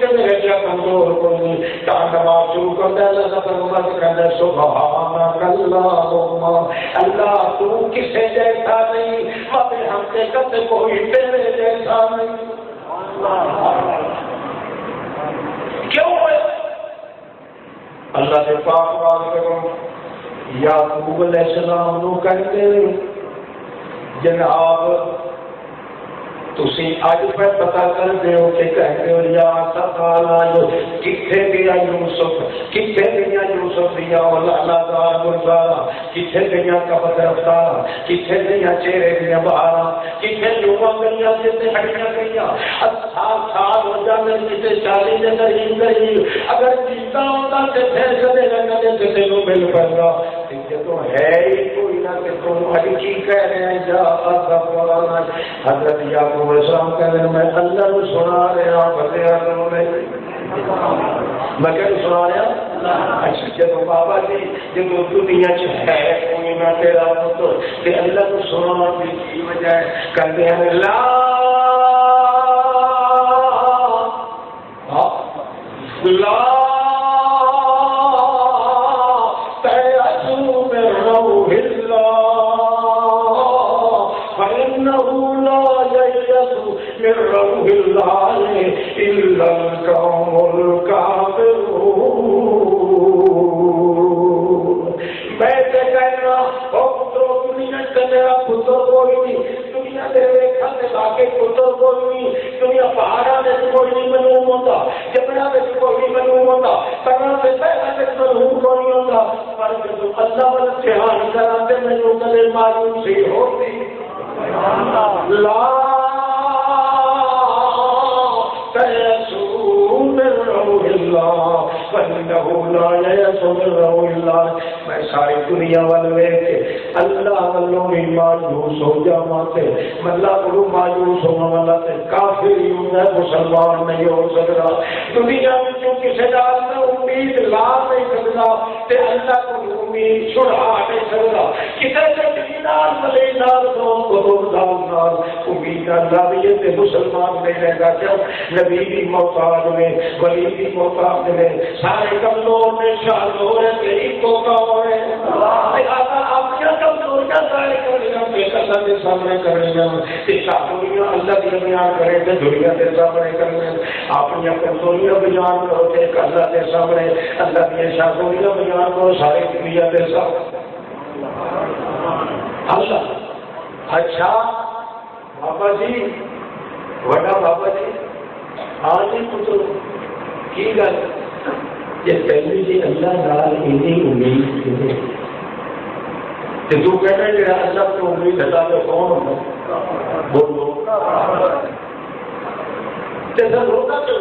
کہ میرے کیا کمزور کوئی ٹانگ نماز شروع کرتا ہے اللہ کا کہتا ہے سبحانک اللہم اللہ تو کسے جیسا نہیں مگر ہم سے کبھی کوئی تیرے جیسا نہیں. کیوں ہے اللہ کے پاک بات کرو یعقوب علیہ السلام نو کہتے جناب تسی اج پہ پتا کرتے ہو کہ کہتے ہو یا سقالا کتنے گیا یوسف کتنے گیا یوسف دیا اولادار گلزارا کتنے گیا کبت رفتار کتنے گیا چہرے دیا بہارا کتنے لوگوں گیا جتنے ہڈیاں گیا سال ہو جانے کتنے 40 کے قریب گئی اگر جیتا ہوتا تو پھر کدے نہ کدے کسی کو مل پائے گا تو ہے ہی کوئی نہ کہ تم اج کی کہہ رہے ہیں جا حضرت یعقوب علیہ السلام کہہ رہے ہیں میں اللہ کو سنا رہا بتیا کروں میں کیا سنا رہا اچھا جب بابا جی جب دنیا ہے کوئی نہ تیرا تو اللہ کو سنا کی وجہ کہتے ہیں اللہ میں ساری دنیا والے اللہ والوں بھی مایوس ہو جاتے ملا گرو مایوس ہونے والا کافر ہی ہوتا ہے مسلمان نہیں ہو سکتا دنیا میں کسی کا امید لا نہیں سکتا اللہ کو امید چھڑا نہیں سکتا کسی امید اللہ بھی مسلمان نہیں رہتا کیوں نبی بھی محتاج میں ولی بھی محتاج میں سارے کمزور میں شاہدور ہے کو ہے اپنی کمزوریاں ظاہر کرنی اللہ کے سامنے کرنی شاہدوریاں اللہ کی بیان کرے تو دنیا کے سامنے کرنی اپنی کمزوریاں بیان کرو تو اللہ کے سامنے اللہ کی شاہدوریاں بیان کرو ساری دنیا کے سامنے اللہ. اچھا بابا جی بڑا بابا جی ہاں جی پتر کی گل یہ پہلی جی اللہ نال اتنی امید تو کہنا جا اللہ کو امید ہٹا تو کون ہوتا بولو روکا تو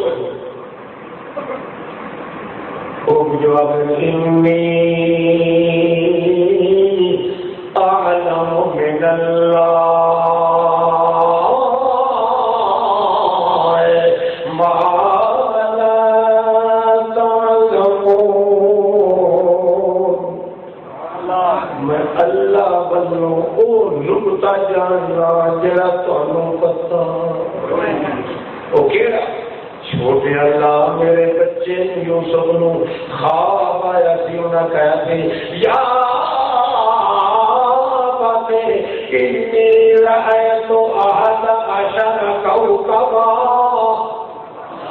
وہ جواب اعلم من اللہ ما لا تعلمون میں اللہ بنوں او نقطہ جاننا جڑا تانوں پتہ او کیڑا چھوٹے اللہ میرے بچے یوسف نو خواب آیا سی انہاں کہا سی یا إني رأيت أحد عشر كوكبا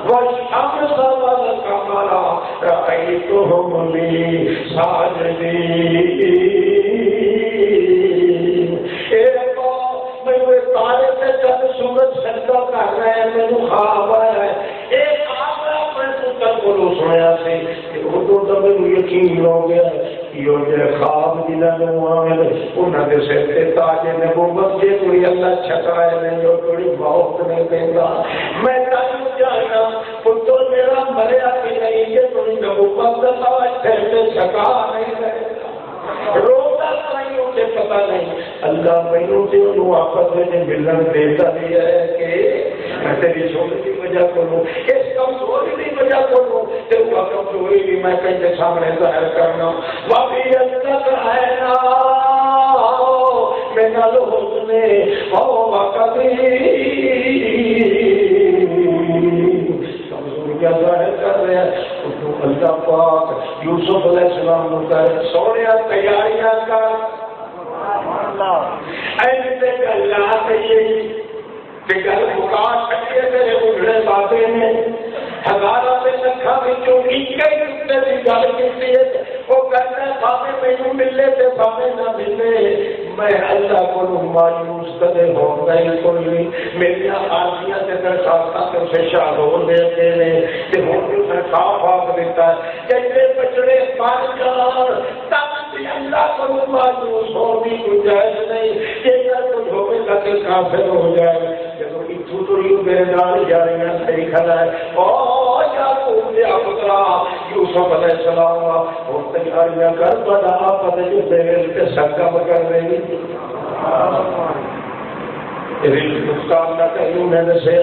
والشمس والقمر رأيتهم لي ساجدين. میں تارے سے چند سورج سجدہ کر رہے ہیں مینوں خواب آیا ہے ایک خواب اپنے پتر کو سنایا سی کہ اردو تو مینوں یقین ہو گیا یہ جو خواب جنہوں نے آئے انہوں نے سر کے تاج نبوت یہ کوئی اللہ چھکائے نہیں جو کوئی بہت نہیں دینا میں تم جانا پتر میرا مریا بھی نہیں کہ کوئی نبوت کا تاج سر کے چھکا نہیں رہے روتا نہیں اسے پتا نہیں اللہ مینوں سے انہوں آپس میں ملن دیتا بھی ہے کہ میں تیری چھوٹی کی وجہ کروں اس کمزوری کی وجہ کروں تو کمزوری بھی میں کہیں سامنے ظاہر کرنا وابی اللہ ہے نا میں نہ لوٹنے او وقتی کمزوری خوبیاں ظاہر کر رہے ہیں. اللہ پاک یوسف علیہ السلام کو کہے سونے تیاریاں کر ایسے اللہ کہیے کہ گھر مکا سکے تیرے اجڑے باتیں نے ہزارہ سے لکھا بچوں ایک کتے کی گل کی وہ کہتا ہے بابے مینوں ملے تے بابے نہ ملے میں اللہ کو مایوس کدے ہو گئی کوئی نہیں. میری آرزیاں سے درخواستاں سے اسے شاہدور دیتے ہیں کہ ہوں اسے صاف آگ دیتا ہے کہ بچڑے پار جان تب بھی اللہ کو مایوس ہونے کی گنجائش نہیں. یہ اگر کچھ ہوگے گا کہ کافر ہو جائے جب تو یوں میرے نال جاریاں صحیح کھڑا ہے. اور یعقوب نے پترا یوسف علیہ السلام اور تیاریاں کر بڑا پتہ جو میرے پہ سنگم کر رہی نقصان نہ کروں میں سے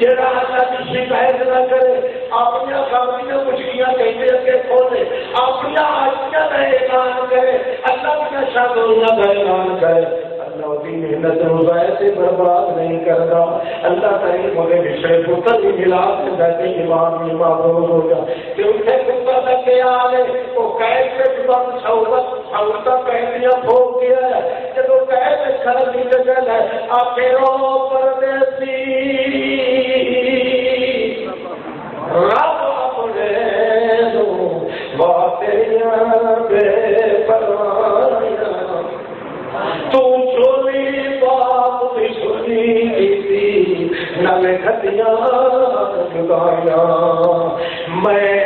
جڑا اللہ کی شکایت نہ کرے اپنی کامیا مشکیاں کہتے اگے کھولے اپنی آجیاں کا اعلان کرے اللہ کی شادیاں کا اعلان کرے. اللہ کی محنت روزائے سے برباد نہیں کرتا. اللہ کریم مجھے بچھڑے پتر بھی ملا کے کہتے ایمان بھی معروف ہو گیا کہ اسے پتر تک کے آلے وہ قید سے بند سہولتہ قیدیاں پھوک دیا ہے جب وہ قید سے کھڑا بھی جگل ہے آخروں پردیسی رب اپنے دو باتیاں بے پروانیاں تو چوری باپ بھی سنی تھی نل کھتیاں جگایا میں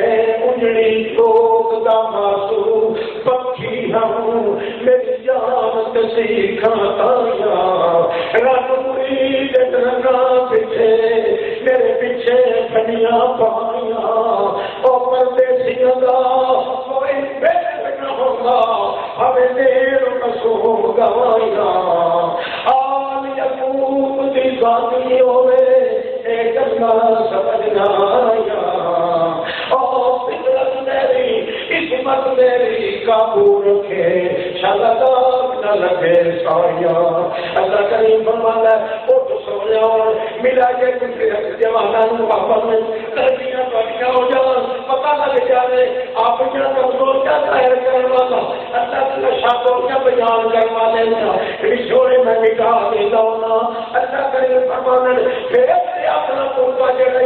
اجڑی چوک دا ماسو پکھی ہوں میری جان سیکھا آیا رب پوری جگنا پیچھے میرے پیچھے پھنیاں پایا او پردیسیاں دا کوئی بہتر نہ ہوگا ہمیں دیر مسوم گوایا آل یقوب دی ذاتی ہوئے ایک اللہ سمجھنا آیا او فطرت میری عصمت میری قابو رکھے شلدار نہ لگے سایا. اللہ کریم فرماتا ہے اٹھ سو جاؤ ملا کے کچھ جوانوں بابا میں تربیاں بڑھیاں ہو جان پتہ لگ جائے آپ کیا کمزوریاں ظاہر کرنے والا اللہ کی شادیاں بیان کرنے والے رشوے میں نکاح دیتا ہونا. اللہ کریم فرماتا ہے پھر اپنا پورا جڑا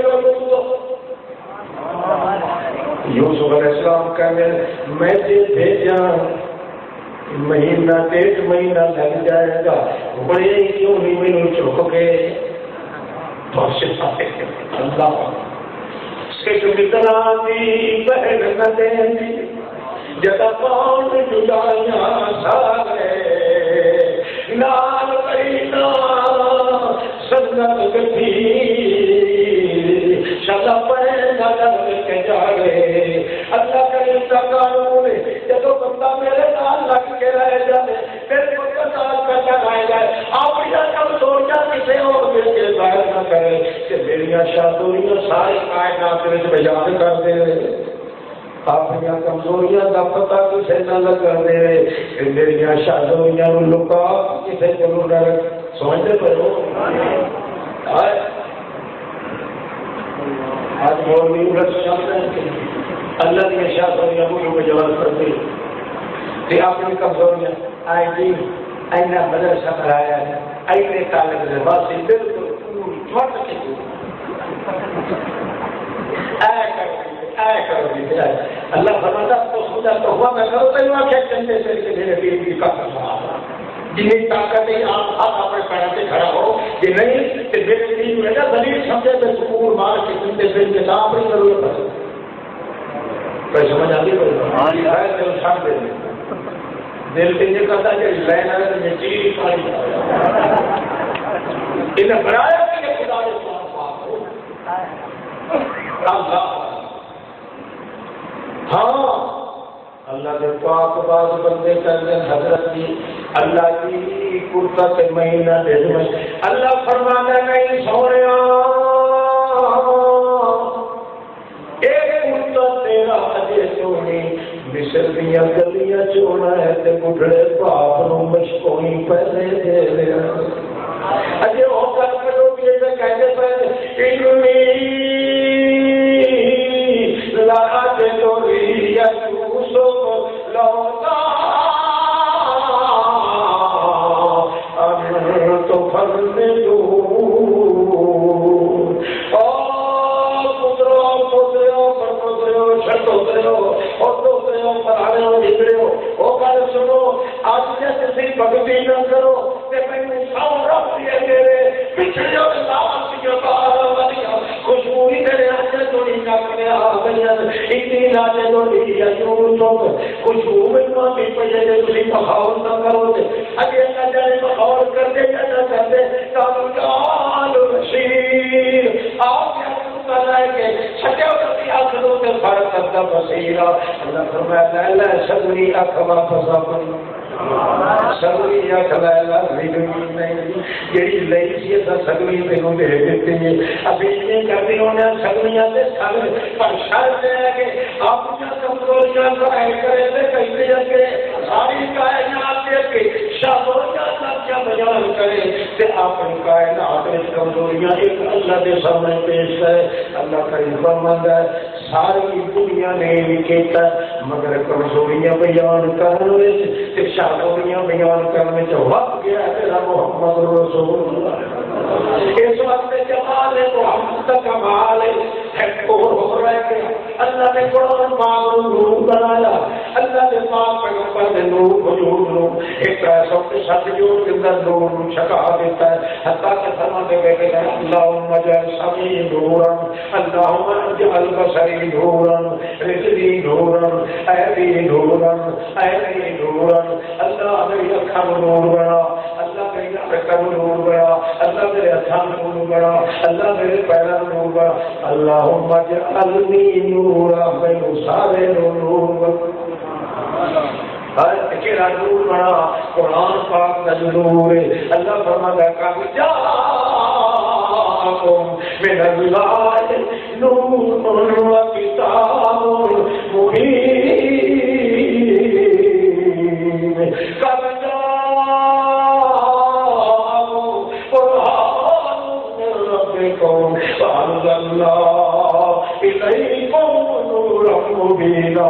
یوسف علیہ السلام کہنے میں بھیجا مہینہ 1.5 مہینہ لگ جائے گا بڑے کیوں نہیں میرے چپ کے اللہ سکھ مترا دی بہن نہ دینی جدا پان جدائیاں سارے نال کرینا سنگت گدھی شدا پہنا لگ کے جاگے. اللہ کریم کا قانون ہے جب بندہ میرے نال لگ کے رہ جائے میرے کو نال کرنا رہ جائے اپنی کمزوریاں کسی اور مل کے ظاہر نہ کرے کہ میریاں شادیاں ساری کائنات میں بیان کر دے اپنی کمزوریاں کا پتہ کسی نہ لگا دے کہ میریاں شادیاں لکا کسی کو نہ سمجھتے پڑو. آج مولوی عمرت شامل ہیں اللہ کی شادیاں کو بیان کرتے کہ اپنی کمزوریاں آئی جی اینا مدرسہ کرایا ہے اینے طالب لباسی بالکل چھوٹ کے آئے کرو گی اللہ فرماتا تو خدا تو ہوا میں کرو تو یہاں کیا چندے سے کہ میرے دین کی کافر صحابہ جنہیں طاقت ہے آپ ہاتھ اپنے پیروں سے کھڑا ہو کہ نہیں کہ میرے دین میں نہ دلیل سمجھے میں سکون مار کے چندے سے کے ساتھ نہیں ضرورت ہے کوئی سمجھ آتی کوئی دل چھاڑ دے دل سے یہ کہتا ہے کہ لینا ہے میں چیز پانی انہیں بنایا کہ خدا نے پاک ہو اللہ ہاں اللہ کے پاک باز بندے کرنے حضرت کی اللہ کی کرتا کے مہینہ دے دیں اللہ فرمانا نہیں سوڑیا ایک کرتا تیرا اجے چونی مصر دیا گلیاں چونا ہے تے بڑھڑے باپ نو مشکوئی پہلے دے لیا اجے ہو کر کرو بھی ایسے کہتے پہلے تسی بھگتی نہ کرو تے مینوں سو رب دے میرے پچھڑیاں لال دیاں بار والیاں خوشبو ہی تیرے ہاتھ توڑی نکلے آ گئیاں اتنی لاجے توڑی یوں تو خوشبو مینوں بھی پجے تسی مخاول نہ کرو تے اگے نہ جائے مخاول کر دے یا نہ کر دے تاب جال بشیر آپ کے چھٹے ہوتے آخروں کے فرق کرتا بصیرہ اللہ فرمایا لا صبری اخوا فصبر صبری اخلا لا نہیں جڑی لئی سی تا صبری تینوں دے دیتے ہیں ابھی یہ کرتے ہونے صبریاں تے صبر پر شرط ہے کہ اپنی کمزوریاں ظاہر کرے تے کہتے ہیں کہ ساری کائنات کے شابوریاں کیا بیان کرے تے اپنی کائنات کی کمزوریاں ایک اللہ کے سامنے پیش کرے اللہ کا فرمان ہے ساری دنیا نے بھی کیتا مگر کمزوریاں بیان کرنے تے شابوریاں بیان کرنے تو وقت گیا تیرا محمد رسول اللہ اس وقت جمال محمد کا کمال ہے اور ہو رہا ہے کہ اللہ نے قرآن پاک نور بنایا اللہ نے پاک پیغمبر نے نور وجود نو ایک ایسا کے ساتھ جوڑ کے اندر نور چھکا دیتا ہے حتیٰ کہ فرماتے گئے کہ اللہم اجعل سمعی نورا اللہم اجعل بصری نورا رجلی نورا عیبی نورا عیبی نورا اللہ میری اکھا نور بنا اللہ میری اکھا نور بنا اللہ میرے ہتھاں نور بنا اللہ میرے پیراں نور بنا اللہم اجعلنی نورا میں سارے نور بنا ہر اکیلا نور بنا قرآن پاک کا نور ہے اللہ فرماتا ہے کہ جاءکم من اللہ نور و کتاب مبین قد جاءکم قرآن من ربکم وانزلنا الیکم نورا مبینا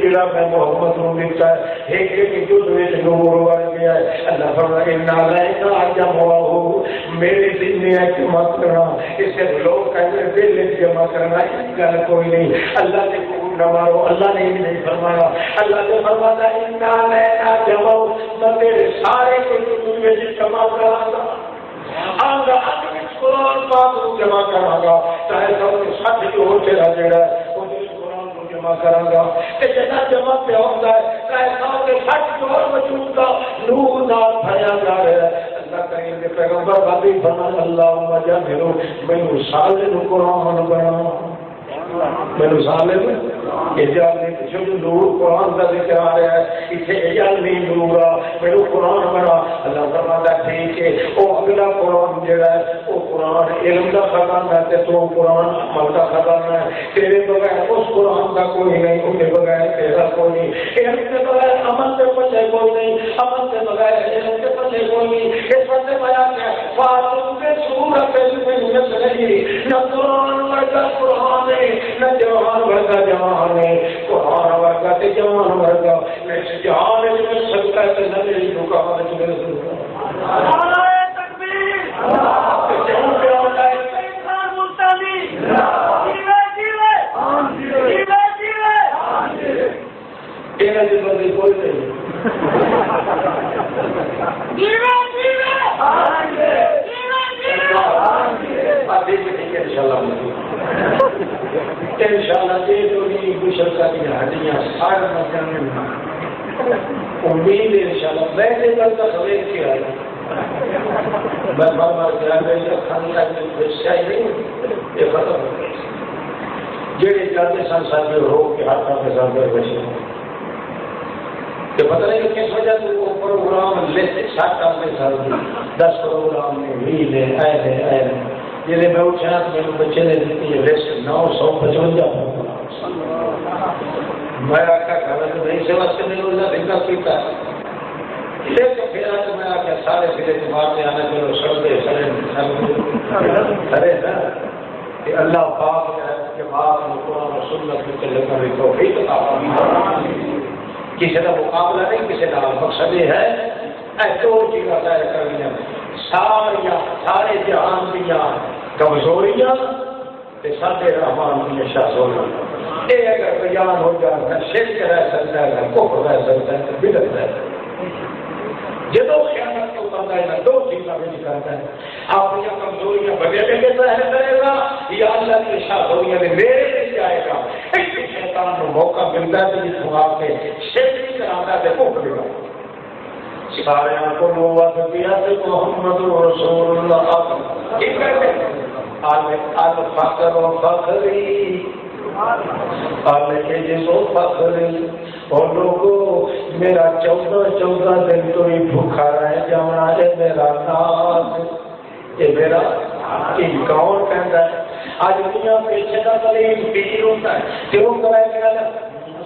جڑا میں محمد نو دیتا ہے ایک ایک جز وچ نور بن گیا ہے اللہ فرماتا ہے انا لینا جمعہ میرے دل میں جمع کرنا اسے لوگ کہتے ہیں دل میں جمع کرنا اس گل کوئی نہیں اللہ نے کوئی نہ مارو اللہ نے نہیں فرمایا اللہ نے فرمایا انا لینا جمعہ میں تیرے سارے کو جز وچ جمع کراں آنگا قرآن پاک کو جمع کراں گا چاہے سب سچ جو تیرا جڑا ہے جمع کروں گا کہ جنا جمع پہ ہوتا ہے ایسا کہ سچ جوڑ وجود کا نور نال بھریا جا رہا ہے اللہ کریم کے پیغمبر بابی فرمان اللہم اجعلنی میں صالح قرآن بنا میں صالح اجعلنی جو نور قرآن کا ذکر آ رہا ہے اسے اجعلنی نورا میں قرآن بنا اللہ فرماتا ہے ٹھیک ہے وہ اگلا قرآن جڑا ہے وہ قرآن علم کا خزانہ ہے تو قرآن عمل کا خزانہ ہے تیرے بغیر اس قرآن کا کوئی نہیں اس کے بغیر تیرا کوئی نہیں علم کے بغیر عمل کے پلے کوئی نہیں عمل کے بغیر علم کے پلے کوئی نہیں اس وقت بیان ہے فاتم کے سورت میں نہیں نہ قرآن ورگا قرآن ہے نہ جوان ورگا جوان ہے قرآن ورگا تے جوان ورگا میں جہان میں سکتا ہے نہ میری رکاوٹ میں نعرہ تکبیر انشاءاللہ دیر ہوگی گشرکا کی ہڈیاں سارے مسئلہ میں امید ہے انشاءاللہ ویسے کل کا خبر کیا ہے میں بار بار کیا گئی خاندان کی بچائی نہیں یہ ختم ہو گئی جڑے جاتے سنسار میں ہو کے ہاتھوں کے ساتھ بچے کہ پتہ نہیں کس وجہ سے وہ پروگرام لسٹ 7 سال 10 پروگرام میں بھی لے آئے جی میں اٹھا تو میرے بچے نے دیتی ہے لسٹ 955 میں آخا کھانا تو نہیں سے واسطے میں نے دھکا پیتا لے تو پھر آج میں آخیا سارے پھرے تمہار میں آنے کے لوگ سڑ دے سڑے نا کہ اللہ پاک کے بعد قرآن و سنت میں چلے کر توفیق عطا فرمائے کسی کا مقابلہ نہیں کسی کا مقصد یہ ہے جو چیز ظاہر کرنی سارے جہان دیا کمزوریاں سادے رحمان ہمیشہ سونا یہ اگر بیان ہو جائے گا شرک رہ سکتا ہے کفر رہ سکتا ہے بدعت رہ سکتا ہے جدو خیانت کو کرتا ہے دو چیزیں بھی کرتا ہے اپنی کمزوریاں بدلنے کے ظاہر کرے گا یا اللہ کی شادیاں میں میرے لے جائے گا اس شیطان کو موقع ملتا ہے جس کو آپ کے شرک کراتا ہے کفر بھی سارے کو نوات دیا کہ محمد رسول اللہ ٹھیک ہے الفقر و فخری الجز و فخری اور لوگوں میرا 14 دن تو ہی بھوکا رہ جانا ہے میرا ناز یہ میرا کون کہتا ہے آج دنیا پیچھے کا غریب پیر ہوتا ہے کیوں کرائے گا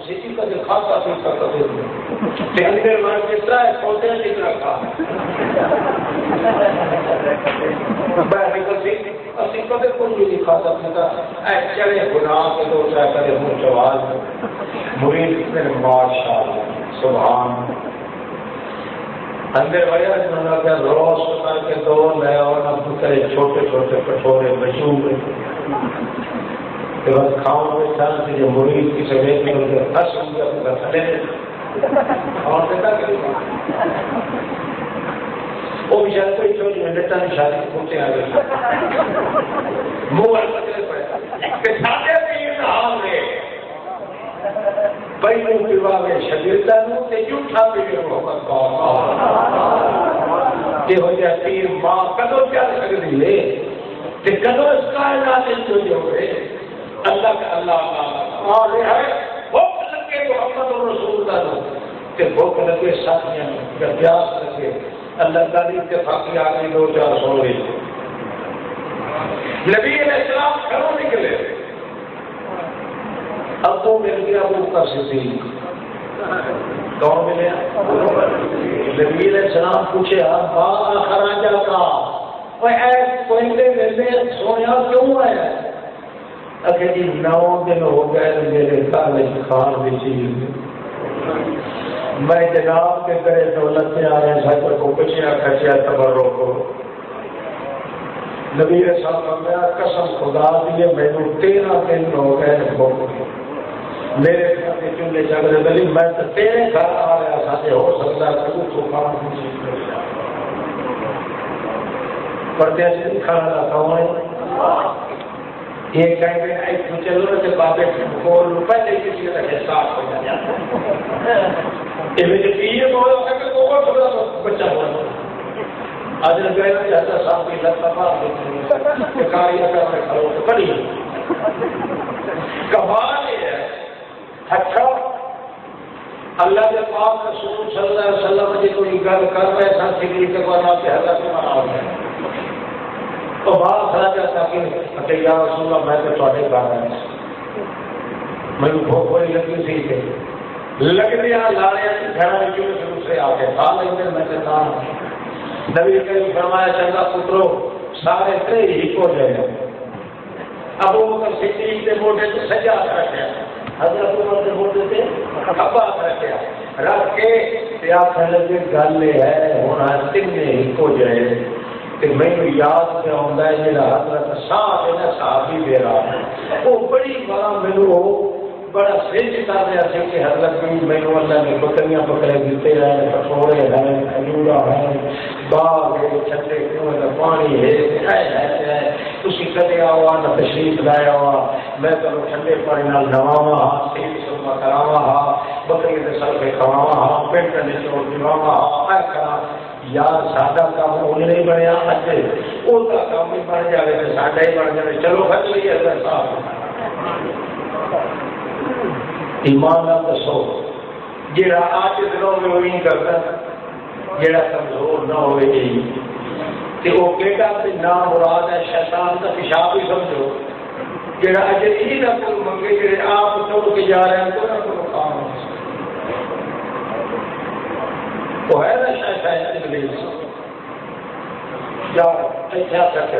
سیدھی کا دکھاتا سی سکتا ہے اندر من کس طرح ہے پودے کس طرح کا باہر نکل سی اسی کدے کچھ بھی دکھا سکتے تھا اے چلے گناہ کے دو چاہ کرے منہ چواز مرید میرے ماشاءاللہ سبحان اندر وجہ جنہوں نے کہا روز کر کے دو لے اور نہ کرے چھوٹے چھوٹے کٹورے مشہور بس کھاؤں میں تھا کہ جو مرید کی سبیت میں ان کے ہس ہوں گے اپنے کھڑے اور دیتا کہ وہ بیچارے کوئی چھوٹی منڈتا نہیں شادی پوچھتے آ گئی منہ پکڑے پڑے کہ سادے پیر حال میں پہلو پیوا میں شگردہ نو تے جھوٹا پیر محمد یہ ہو جائے پیر ماں کدو چل سکتی ہے تے کدو اس کائنات جو ہوئے اللہ کا اللہ آلے ہے بھوک لگے محمد رسول اللہ تے بھوک لگے ساتھیاں یا پیاس لگے اللہ تعالی اتفاقی آگئی 2-4 سو رہی نبی علیہ السلام گھروں نکلے اب تو مل گیا ابو بکر صدیق کون ملے نبی علیہ السلام پوچھے ماں خراجہ کا کوئی ملنے سویا کیوں ہے اگر جی 9 دن ہو گئے میرے کالج خان بھی چیز میں جناب کے کرے دولت میں آ رہے ہیں کو کچیا کھچیا تبرو کو نبی صاحب نے قسم خدا دیے میں نے 13 دن ہو گئے میرے گھر کے چولہے جگڑے ملی میں تو تیرے گھر آ رہا تھا ہو سکتا ہے تو کھانا پردیسی کھانا کھاؤں یہ کہیں گے ایک چلو سے بابے کو پہلے کسی کا حساب ہو جاتا یہ مجھے پیے بہت ہو سکتا تو اور تھوڑا سا بچہ ہوا آج گئے نا جاتا صاحب کی لگتا پا کاری اگر میں کھڑوں تو پڑی کمال یہ ہے اچھا اللہ کے پاک رسول صلی اللہ علیہ وسلم جی کوئی گل کر رہے سن سکری کے بعد آپ کے حضرت میں منا ہو گئے تو بات کھڑا جاتا کہ یا رسول اللہ میں تو تھوڑے گھر رہا میں بھوک بڑی لگی سی کہ لگنے لاڑے گھر کیوں سے دوسرے آ گئے سال ادھر میں کہتا نبی کریم فرمایا چنگا پترو سارے ترے ہی کو جائے ابو بکر صدیق کے موٹے سے سجا رکھا حضرت عمر کے موٹے سے کھپا رکھا رکھ کے آپ لگے گل ہے ہونا تین ہی کو جائے کہ میں یاد میں آتا ہے جا حضرت صاحب ہے نا صحابی دے رہا ہے وہ بڑی بڑا مینو بڑا سرج کر رہا تھا کہ حضرت مینو اللہ نے بکریاں بکرے دیتے ہیں کٹورے ہیں کھجورا ہے باغ ہے چھٹے کنویں پانی ہے تھی کدے آؤ نہ تشریف لایا ہوا میں تمہیں ٹھنڈے پانی نال نواوا ہاں سیل سرما کراوا ہاں بکری کے سر پہ کھواوا ہاں پنڈ نچوڑ دلاوا ہاں کرا یار ساڈا کام ان نہیں بنیا اچھے وہ کام بھی بن جائے تو ساڈا ہی بن جائے چلو کھچ لیے حضرت صاحب ایمان نہ دسو جہاں آج دنوں میں وہی کرتا جہاں کمزور نہ ہوئے گی تو وہ کہڑا نام مراد ہے شیطان کا پیشاب ہی سمجھو جہاں اجے یہ نہ کوئی منگے جہے آپ توڑ کے جا رہے ہیں تو نہ کوئی کام ہو وہ ہے نا شاید ابلیس یا کیا کرتے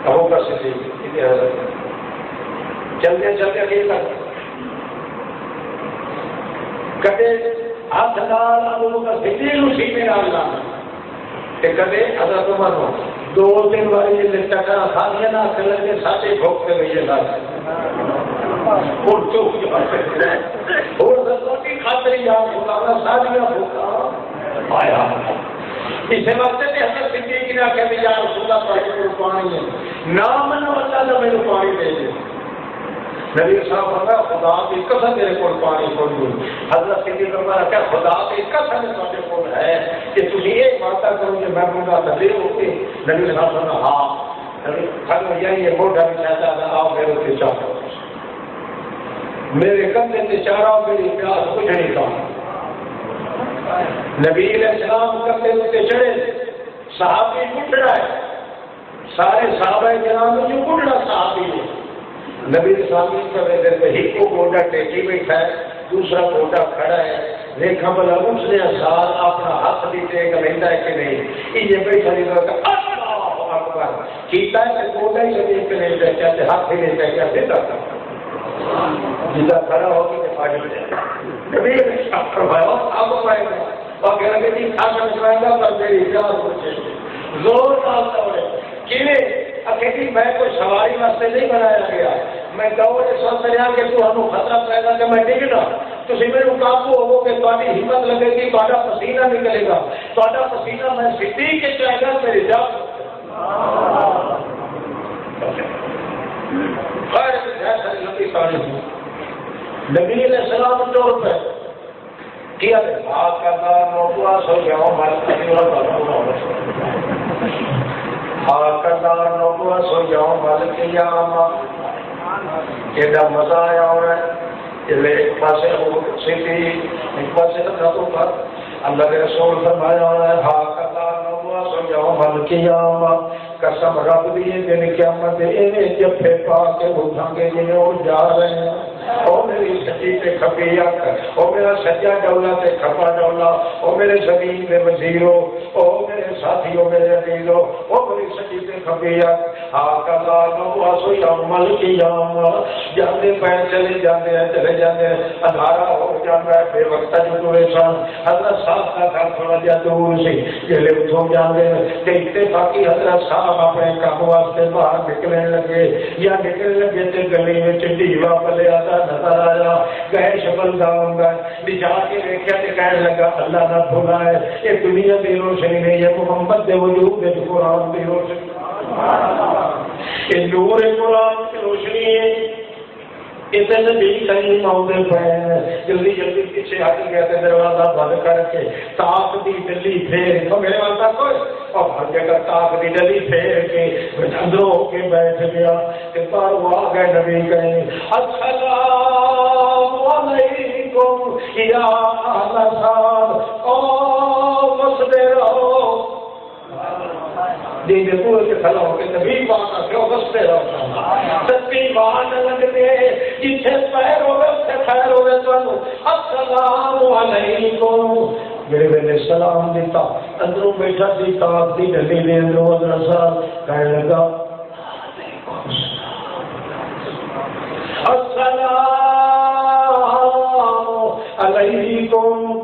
ابو بکر صدیق چلتے چلتے نہیں کرتے کدے ہاتھ ڈال ابو بکر صدیق اسی میں ڈالنا کدے حضرت عمر ہو دو تین باری جی چکر کھا لیا نا آخر لگے ساڑھے بھوک کے گئی ہے روٹی خاطر یا بھوکا ساڑیاں بھوکا آیا اسی وقت حضرت صدیق نے آخیا بھی یا رسول اللہ پڑھے کو پانی ہے نہ منو اللہ نے میرے پانی دے دے نبی صاحب فرمایا خدا کی قسم میرے کو پانی چھوڑی ہوئی حضرت صدیق نے کہا خدا کی قسم میرے کو ہے کہ تم یہ وعدہ کرو کہ میں منگا بدے ہو کے نبی صاحب نے ہاں نبی یہی موڈا بھی چاہتا تھا آپ میرے سے چاہو میرے کندھے سے چارہ میری پیاس کچھ نہیں تھا نبی علیہ السلام کندھے سے چڑھے صحابی اٹھ رہا ہے سارے صحابہ کرام میں جو اٹھ رہا صحابی ہے نبی سامنے کر رہے تھے ایک کو گوڈا ٹیکی بیٹھا ہے دوسرا گوڈا کھڑا ہے دیکھا بلا اس نے سال اپنا ہاتھ بھی ٹیک لینا ہے کہ نہیں یہ بیٹھا نہیں رہا اللہ اکبر کیتا ہے کہ گوڈا ہی سے دیکھ نہیں بیٹھا ہے ہاتھ ہی نہیں بیٹھا دیتا تھا جیسا کھڑا ہو کے پاڑی میں نبی فرمایا اب پائے گا اور کہنا کہ جی کھا کر سوائے گا پر میری اجازت پوچھے زور ڈالتا ہوئے کیویں اکیلی میں کوئی سواری واسطے نہیں بنایا گیا میں دوڑ اس وقت رہا کہ تو ہمیں خطرہ پیدا کہ میں ڈگنا تو میرے قابو ہو کہ تاری ہمت لگے گی تھوڑا پسینہ نکلے گا تھوڑا پسینہ میں صدیق کے چاہے گا میری جان نبی علیہ السلام طور پہ کیا نوکوا سو جاؤ نوکوا سو جاؤ مل کیا ایڈا مزہ آیا ہونا ایک پاسے سیٹی ایک پاسے اللہ کے رسول فرمایا ہونا ہے سو جاؤ مل کیا قسم رب دی دن قیامت ایویں جفے پا کے اٹھاں گے جویں وہ جا رہے ہیں او میری سچی تے کھپی اک او میرا سجا ڈولا تے کھپا ڈولا او میرے زمین دے وزیرو او میرے ساتھیو میرے عزیزو او میری سچی تے کھپی اک کلا نو واسو یوم القیامہ جاندے پے چلے جاندے اندھارا ہو جاندا ہے بے وقت جو انسان حضرت صاحب کا گھر تھوڑا جہا دور سی جلے اتھوں جاندے تے اتفاقی حضرت صاحب اپنے کام واسطے باہر نکلنے لگے یا نکلنے لگے تے گلی میں ڈیوا پلے آتا نظر آیا گئے شبل گاؤں گا بجا کے دیکھا تے کہنے لگا اللہ نہ بھولا ہے یہ دنیا کی روشنی نہیں ہے محمد دے وجود دے قرآن کی روشنی یہ نور قرآن کی روشنی ہے اتنے نبی کریم آؤندے پے جلدی جلدی پیچھے ہٹ گیا تے دروازہ بند کر کے تاک دی ڈلی پھیر تو میرے والدہ کوئی اور ہر جگہ تاک دی ڈلی پھیر کے اندروں ہو کے بیٹھ گیا تے باہر آ گئے نبی کہیں السلام علیکم یا اہل السلام او مسدے رہو جی پورے کے کھڑا ہو کے نبی بانا کیوں بستے رہو سچی بان لگتے جتھے پیر ہوئے اتنے خیر ہوئے تو السلام علیکم میرے ویلے سلام دیتا اندروں بیٹھا سی تاک دی ڈلی دے اندروں حضرت صاحب کہنے لگا السلام علیکم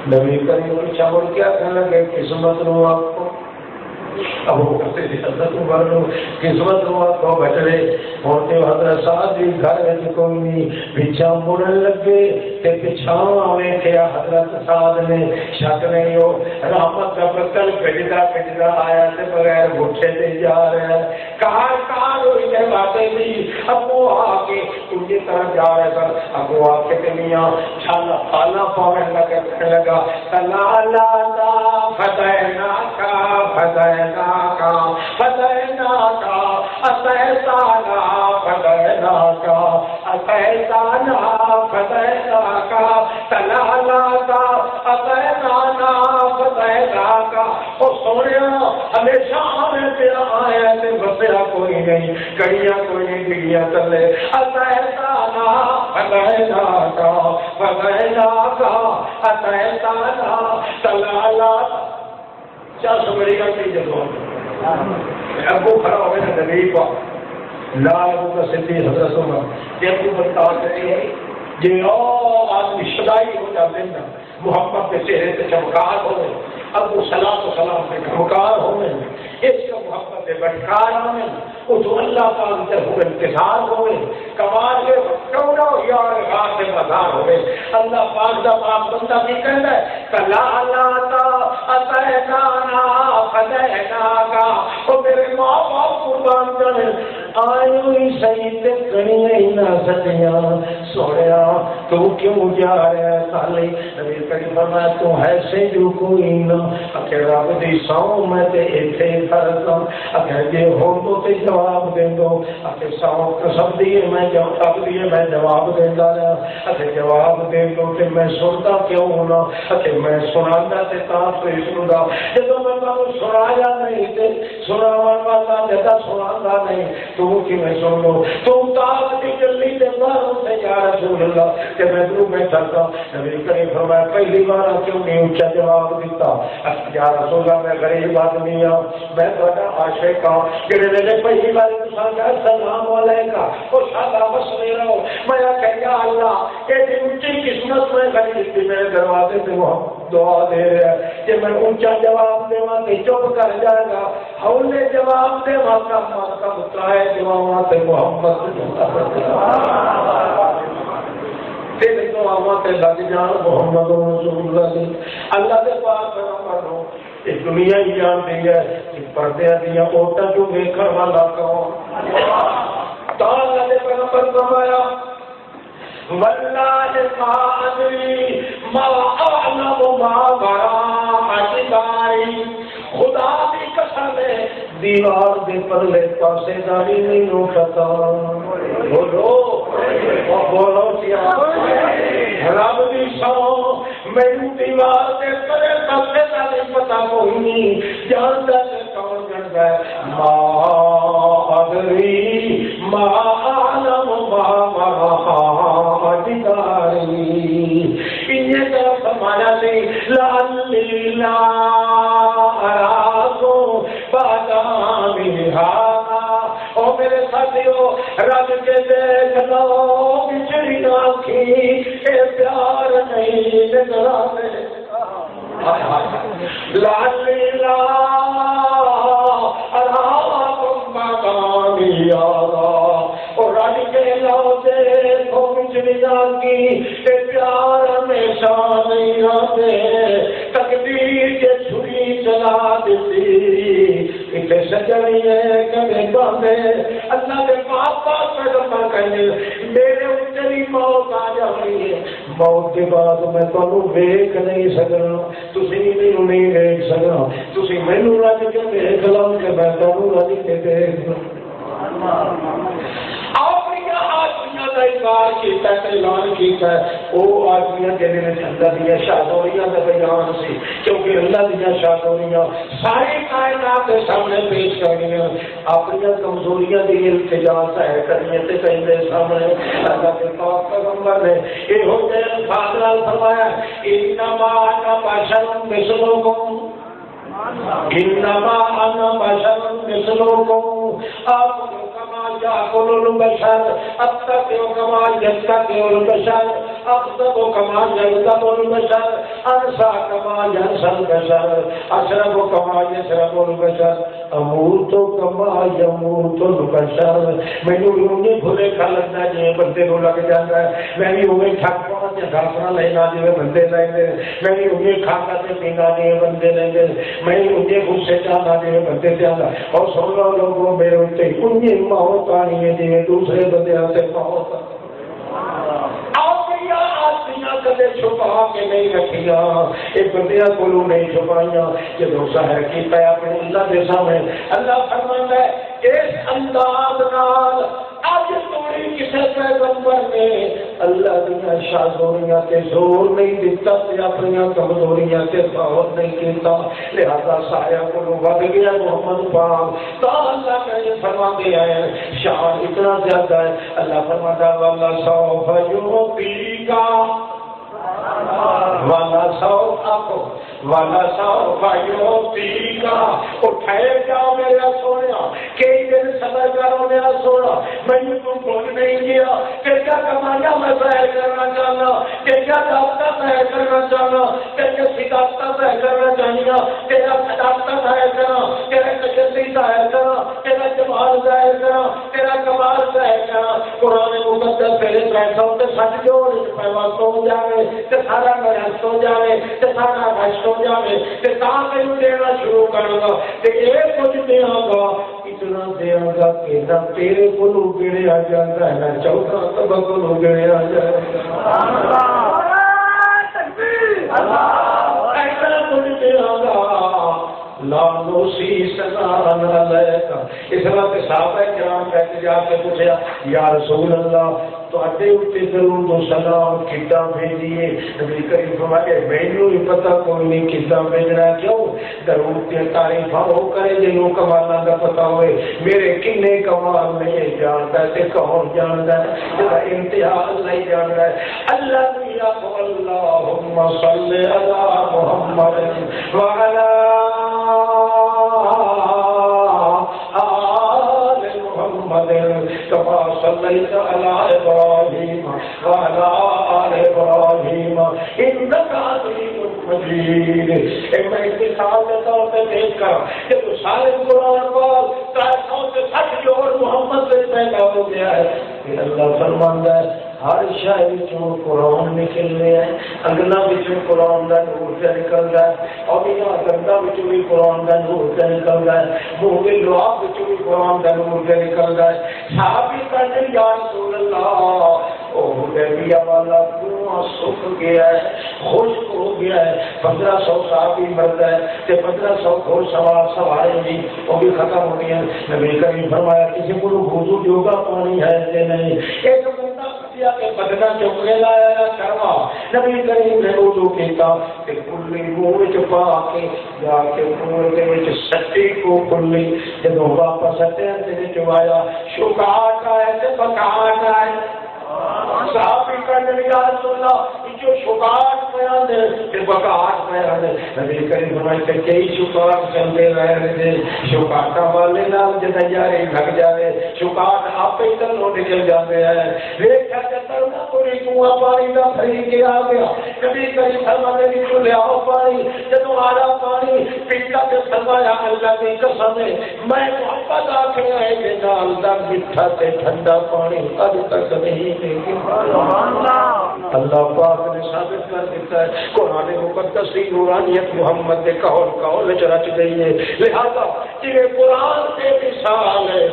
نبی کریم چاول کیا کہنے لگے قسمت رو آپ کو اب وہ کہتے تھے حضرت عمر رو قسمت رو آپ کو بچڑے ہوتے حضرت صاحب جی گھر میں کوئی نہیں پچھا مڑن لگے کہ پچھاؤ آویں کیا حضرت صاحب نے شک نہیں ہو رحمت کا بکل پجدہ آیا سے بغیر بھٹھے سے جا رہے ہیں کار ہوئی ہے باتیں بھی اب وہ آگے تجھے طرح جا رہے سر اب وہ آگے کے میاں چھالا پالا پاویں لگا لا لا لا فتحنا کا ہمیشہ آنے تیرا آیا تے بسیا کوئی نہیں کڑیاں کوئی نہیں ڈگیاں چلے بڑی گلتی جب ابو کھڑا ہوئے نا نبی کو لا ابو کا صدیق حضرت عمر کہ ابو بتا کرتی ہے جی آدمی شدائی ہو جاتے ہیں محبت کے چہرے سے چمکار ہوئے ابو سلام و سلام کے چمکار ہوئے اس کا محبت کے بٹکار ہوئے وہ جو اللہ پاک سے ہوئے انتظار ہوئے کمال کے کونہ یار غار کے مزار ہوئے اللہ پاک دا پاک بندہ بھی کہتا ہے کلا لاتا اتحنانا فدہناکا وہ میرے ماں باپ قربان کرے آئیو ہی سہید کنیاں ہی نہ سکیاں سوڑیا تو کیوں جا رہا ہے سالی نبی کریم فرمایا تو ہے سے جو کوئی نہ اکھے رب دی سو میں تے ایتھے فرضاں اکھے جے ہو تو تے جواب دے دو اکھے سو قسم دیے میں جواب دیندا رہا اکھے جواب دے دو تے میں سنتا کیوں نہ اکھے میں سناندا تے تاں تے سندا جدوں میں تانوں سنایا نہیں تے سناون والا جدا سناندا نہیں تو کیویں سن لو تم تاک دی گلی تے باہر تے یا رسول اللہ کہ میں تو میں چلتا نبی کریم فرمایا پہلی بار کیوں نہیں اونچا جواب دیتا یا رسول اللہ میں غریب آدمی ہوں میں تھوڑا عاشق ہوں جڑے ویلے پہلی بار انسان کا السلام علیکم او شالا مسلے رہو میں کہ یا اللہ یہ اونچی قسمت میں غریب تھی میرے دروازے پہ وہ دعا دے رہا ہے کہ میں اونچا جواب دے وہاں کہ چپ کر جائے گا ہولے جواب دے وہاں کا ماں مطلع جواب سے محمد تیرے دعاواں تے لگ جان محمد رسول اللہ اللہ دے پاک پیغمبر نو اس دنیا ہی جان دی ہے کہ پردے دیا عورتاں جو ویکھن والا کون تا اللہ دے پیغمبر فرمایا واللہ ما ادری ما اعلم ما برا اجدائی خدا دی قسم ہے دیوار دے پرلے پاسے داری نہیں نو پتا بولو کیا رب دی سو میری دیوار دے پرلے پاسے داری پتا کوئی نہیں جانتا ہے کون جانتا ہے ما ادری ما اعلم ما برا اجدائی انہیں طرف فرمایا نہیں لعلی لا اراکو او میرے ساتھیو رب کے دیکھ لو بچڑی آنکھی اے پیار نہیں نگرانے لالی لا اراکم مقامی آگا اور رب کے لو دیکھو بچڑی آنکھی اے پیار ہمیشہ نہیں آتے تقدیر کے چھری چلا دیتی سجنی ہے کبھی باندھے اللہ کے پاس پاس پیغمبر کہنے میرے اچھلی موت آ جانی ہے موت کے بعد میں تمہیں ویکھ نہیں سکنا تسی نہیں ویکھ سکنا تسی مینوں رج کے ویکھ لو کہ میں تمہیں رج کے دیکھ لوں کا انکار کیتا ہے اعلان کیتا ہے وہ آدمیاں کے دن اللہ دیا شادوریاں کا بیان سی کیونکہ اللہ دیا شادوریاں ساری کائنات کے سامنے پیش کرنیاں اپنی کمزوریاں دی التجا ہے کرنی تے کہندے سامنے اللہ کے پاک پیغمبر نے یہ ہو جائے فاضلہ فرمایا انما انا بشر مثلکم انما انا بشر مثلکم آپ يأكل البشر أتقي كما يتقي البشر أغضب كما يغضب البشر أنسى كما ينسى البشر أشرب كما يشرب البشر أموت كما يموت البشر میں یوں بھولے کھا لگنا جی بندے کو لگ جاتا ہے میں بھی انہیں تھک پڑا جی گھاسنا لینا جی بندے لیں گے میں بھی انہیں کھانا سے پینا جی بندے لیں گے میں انہیں غصے جانا جی بندے جانا اور سن لو لوگوں میرے اتنے انہیں موت آنی ہے جی دوسرے بندے سے موت کدے چھپا کے نہیں رکھیا یہ بندیاں کو نہیں چھپائیاں جب ظاہر کیتا ہے اپنے اللہ کے سامنے اللہ فرماندا ہے اس انداز نال اج توڑی کسے پیغمبر نے اللہ دیا شادوریاں تے زور نہیں دیتا تے اپنی کمزوریاں تے غور نہیں کیتا لہذا سایہ کو ود گیا محمد پاک تو اللہ نے فرماتے ہیں شان اتنا زیادہ ہے اللہ فرماتا ہے واللہ سوف یعطیکا والا سو بھائیوں اٹھائے جاؤ میرا سویا کئی دن صبر کرو میرا سونا، میں تو بھول نہیں گیا کہ کیا کمایا میں ظاہر کرنا چاہنا، کہ کیا دعوت ظاہر کرنا چاہنا، کہ کیا صداقت ظاہر کرنا چاہنا، تیرا صداقت ظاہر کرنا، تیرا تجلی ظاہر کرنا، تیرا جمال ظاہر کرنا، تیرا کمال ظاہر کرنا۔ قرآن مقدس پہلے پیسہ ہوتے سچ جوڑ پیوست ہو جائے تو سارا مرست ہو جائے تو سارا رشت ہو جائے تو تین دینا شروع کروں گا تو ایک کچھ دیا گا، اتنا دیا گا کہ نہ تیرے کو گڑیا جاتا ہے نہ چوتھا سب کو گڑیا جائے گا، ایسا کچھ دیا گا لا نوسی سنان علیکا۔ اس وقت صحابہ کرام کہتے جا کے پوچھا یا رسول اللہ تو اڈے اٹھے درود و سلام کتنا بھیجیے؟ نبی کریم فرمایا مینوں ہی پتہ کوئی نہیں کتنا بھیجنا، کیوں درود کی تعریف وہ کرے جنوں کمالاں دا پتہ ہوئے، میرے کنے کمال نہیں جانتا تے کون جانتا ہے، جڑا امتیاز نہیں جانتا ہے۔ اللہ یا اللہم صلی علی محمد وعلی آل محمد کما صلیت علی ابراہیم وعلی آل ابراہیم انک حمید مجید۔ ایک میں مثال دیتا ہوں کہ دیکھ کر کہ تو سارے قرآن پاک 360 جوڑ محمد سے پیدا ہو گیا ہے۔ پھر اللہ فرماتا ہے ہر شاہ وچوں قرآن نکل رہا ہے، اگلا وچوں قرآن کا نور سے نکل رہا ہے، اور یہاں گندا وچوں بھی قرآن کا نور سے نکل رہا ہے، منہ کے لعاب وچوں بھی قرآن کا نور سے نکل رہا ہے۔ صحابی کہتے یا رسول اللہ او حدیبیہ والا کنواں سوکھ گیا ہے، خشک ہو گیا ہے، 1500 صحابی مرد ہے تے 1500 گھوڑ سوار سوارے جی وہ بھی ختم ہو گئے۔ نبی کریم فرمایا کسی کو وضو جوگا پانی ہے کہ نہیں؟ ایک بندہ کہ بدنا چکنے لایا کروا، نبی کریم نے وضو کیتا کہ کلی منہ وچ پا کے جا کے منہ دے وچ سٹی کو کلی، جدوں واپس سٹے دے وچ آیا شکاٹ آئے تے بکاٹ آئے۔ صحابی کہنے یا رسول اللہ جو شکاٹ بیان دے تے بکاٹ بیان دے، نبی کریم فرمایا کہ کئی شکاٹ چلتے رہے دے، شکاٹا والے نال جدا یاری لگ جاوے، شکاٹ آپ ہی تلوں نکل جاتے ہیں۔ دیکھا جتر نہ پوری کنواں پانی کا بھری کے آ گیا، نبی کریم فرماتے کہ تو لے آؤ پانی، جدوں آیا پانی پیتا تے فرمایا اللہ کی قسم ہے میں محبت آکھے آئے کے نال دا میٹھا تے ٹھنڈا پانی اج تک نہیں دیکھا۔ اللہ پاک نے ثابت کر دیتا ہے قرآن مقدس کی نورانیت محمد کے قول رچ گئی ہے، لہذا یہ قرآن بے مثال ہے،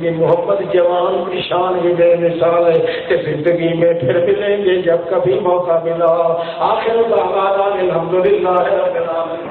یہ محمد جوان کی شان بھی بے مثال ہے کہ زندگی میں پھر ملیں گے جب کبھی موقع ملا۔ آخر دعوانا الحمدللہ رب العالمین۔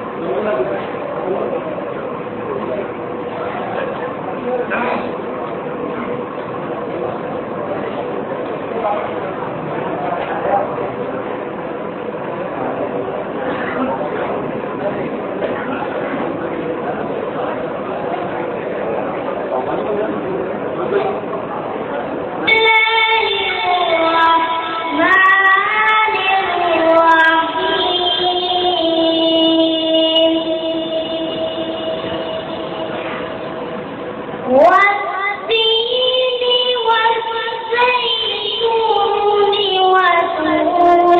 والتين والزيتون وطور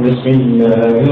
في صدور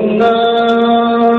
الناس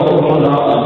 تشهدون